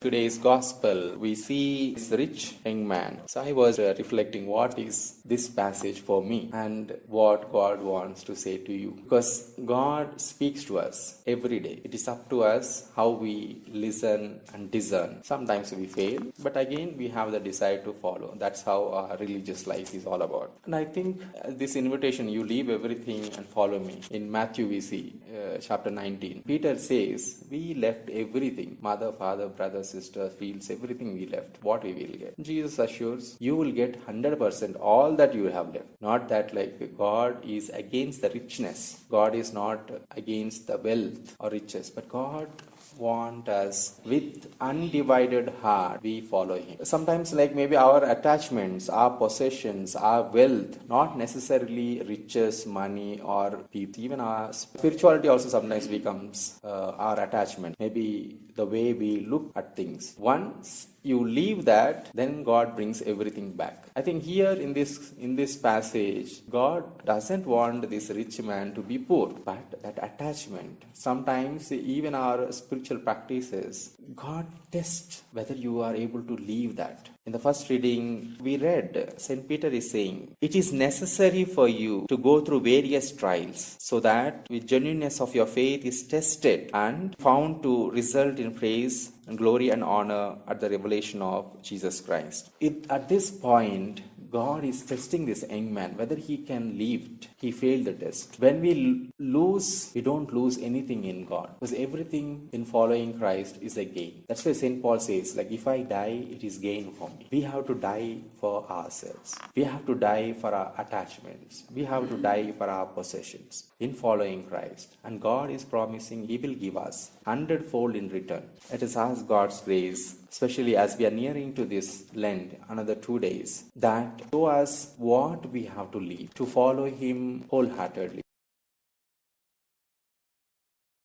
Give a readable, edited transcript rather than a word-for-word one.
Today's gospel, we see this rich young man. So I was reflecting what is this passage for me and what God wants to say to you. Because God speaks to us every day. It is up to us how we listen and discern. Sometimes we fail, but again we have the desire to follow. That's how our religious life is all about. And I think this invitation, you leave everything and follow me. In Matthew we see chapter 19. Peter says, we left everything. Mother, father, brother, sister, fields, everything we left. What we will get? Jesus assures, you will get 100% all that you have left. Not that like God is against the richness. God is not against the wealth or riches. But God want us with undivided heart we follow him. Sometimes like maybe our attachments, our possessions, our wealth, not necessarily riches, money or people. Even our spirituality also sometimes becomes our attachment. Maybe the way we look at things. Once you leave that, then God brings everything back. I think here in this passage, God doesn't want this rich man to be poor, but that attachment. Sometimes even our spiritual practices, God tests whether you are able to leave that. In the first reading, we read, St. Peter is saying, it is necessary for you to go through various trials so that the genuineness of your faith is tested and found to result in praise and glory and honor at the revelation of Jesus Christ. At this point, God is testing this young man, whether he can leave it. He failed the test. When we lose, we don't lose anything in God. Because everything in following Christ is a gain. That's why St. Paul says, like, if I die, it is gain for me. We have to die for ourselves. We have to die for our attachments. We have to die for our possessions in following Christ. And God is promising he will give us 100-fold in return. Let us ask God's grace, especially as we are nearing to this Lent, another 2 days, that show us what we have to leave to follow him wholeheartedly.